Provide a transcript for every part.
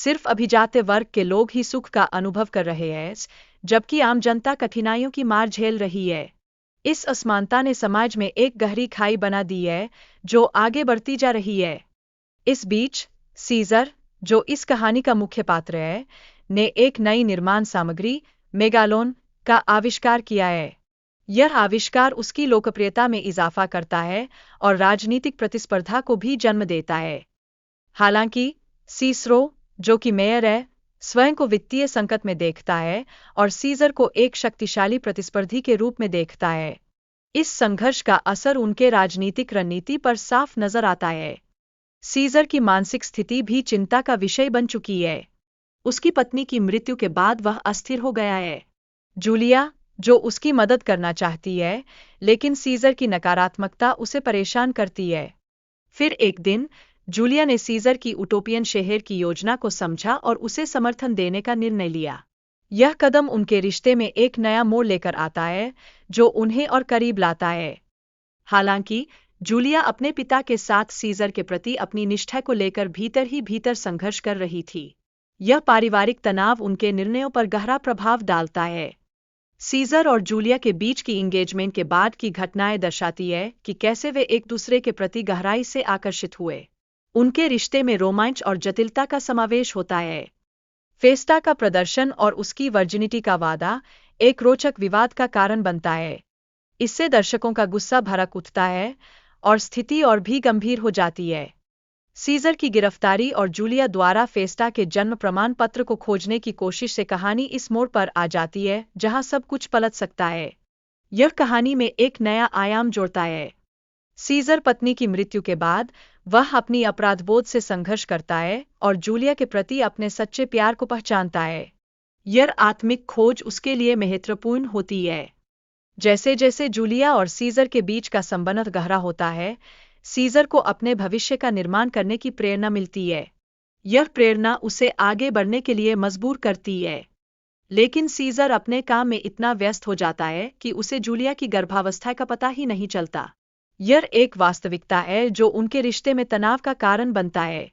सिर्फ अभिजात वर्ग के लोग ही सुख का अनुभव कर रहे हैं, जबकि आम जनता कठिनाइयों की मार झेल रही है। इस असमानता ने समाज में एक गहरी खाई बना दी है, जो आगे बढ़ती जा रही है। इस बीच सीजर, जो इस कहानी का मुख्य पात्र है, ने एक नई निर्माण सामग्री मेगालोन का आविष्कार किया है। यह आविष्कार उसकी लोकप्रियता में इजाफा करता है और राजनीतिक प्रतिस्पर्धा को भी जन्म देता है। हालांकि सीसरो, जो कि मेयर है, स्वयं को वित्तीय संकट में देखता है और सीजर को एक शक्तिशाली प्रतिस्पर्धी के रूप में देखता है। इस संघर्ष का असर उनके राजनीतिक रणनीति पर साफ नजर आता है। सीजर की मानसिक स्थिति भी चिंता का विषय बन चुकी है। उसकी पत्नी की मृत्यु के बाद वह अस्थिर हो गया है। जूलिया, जो उसकी मदद करना चाहती है, लेकिन सीजर की नकारात्मकता उसे परेशान करती है। फिर एक दिन जूलिया ने सीजर की उटोपियन शहर की योजना को समझा और उसे समर्थन देने का निर्णय लिया। यह कदम उनके रिश्ते में एक नया मोड़ लेकर आता है, जो उन्हें और करीब लाता है। हालांकि जूलिया अपने पिता के साथ सीजर के प्रति अपनी निष्ठा को लेकर भीतर ही भीतर संघर्ष कर रही थी। यह पारिवारिक तनाव उनके निर्णयों पर गहरा प्रभाव डालता है। सीजर और जूलिया के बीच की एंगेजमेंट के बाद की घटनाएं दर्शाती है कि कैसे वे एक दूसरे के प्रति गहराई से आकर्षित हुए। उनके रिश्ते में रोमांच और जटिलता का समावेश होता है। फेस्टा का प्रदर्शन और उसकी वर्जिनिटी का वादा एक रोचक विवाद का कारण बनता है। इससे दर्शकों का गुस्सा भड़क उठता है और स्थिति और भी गंभीर हो जाती है। सीजर की गिरफ्तारी और जूलिया द्वारा फेस्टा के जन्म प्रमाण पत्र को खोजने की कोशिश से कहानी इस मोड़ पर आ जाती है जहां सब कुछ पलट सकता है। यह कहानी में एक नया आयाम जोड़ता है। सीजर पत्नी की मृत्यु के बाद वह अपनी अपराधबोध से संघर्ष करता है और जूलिया के प्रति अपने सच्चे प्यार को पहचानता है। यह आत्मिक खोज उसके लिए महत्वपूर्ण होती है। जैसे जैसे जूलिया और सीजर के बीच का संबंध गहरा होता है, सीजर को अपने भविष्य का निर्माण करने की प्रेरणा मिलती है। यह प्रेरणा उसे आगे बढ़ने के लिए मजबूर करती है। लेकिन सीजर अपने काम में इतना व्यस्त हो जाता है कि उसे जूलिया की गर्भावस्था का पता ही नहीं चलता। यह एक वास्तविकता है जो उनके रिश्ते में तनाव का कारण बनता है।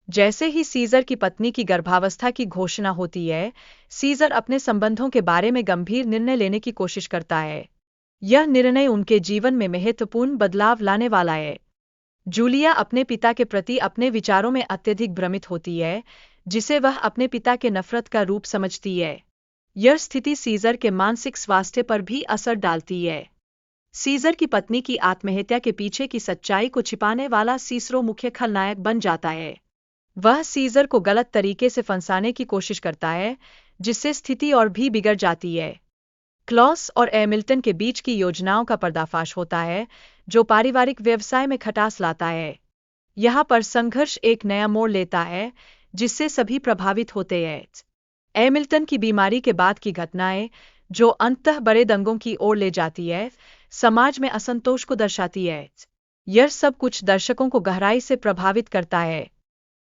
जैसे ही सीजर की पत्नी की गर्भावस्था की घोषणा होती है, सीजर अपने संबंधों के बारे में गंभीर निर्णय लेने की कोशिश करता है। यह निर्णय उनके जीवन में महत्वपूर्ण बदलाव लाने वाला है। जूलिया अपने पिता के प्रति अपने विचारों में अत्यधिक भ्रमित होती है, जिसे वह अपने पिता के नफरत का रूप समझती है। यह स्थिति सीजर के मानसिक स्वास्थ्य पर भी असर डालती है। सीजर की पत्नी की आत्महत्या के पीछे की सच्चाई को छिपाने वाला सीसरो मुख्य खलनायक बन जाता है। वह सीजर को गलत तरीके से फंसाने की कोशिश करता है, जिससे स्थिति और भी बिगड़ जाती है। क्लॉस और हैमिल्टन के बीच की योजनाओं का पर्दाफाश होता है, जो पारिवारिक व्यवसाय में खटास लाता है। यहाँ पर संघर्ष एक नया मोड़ लेता है, जिससे सभी प्रभावित होते हैं। हैमिल्टन की बीमारी के बाद की घटनाएं, जो अंततः बड़े दंगों की ओर ले जाती है, समाज में असंतोष को दर्शाती है। यह सब कुछ दर्शकों को गहराई से प्रभावित करता है।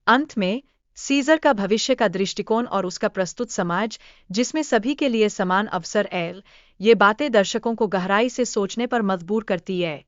अंत में सीजर का भविष्य का दृष्टिकोण और उसका प्रस्तुत समाज, जिसमें सभी के लिए समान अवसर है, ये बातें दर्शकों को गहराई से सोचने पर मजबूर करती है।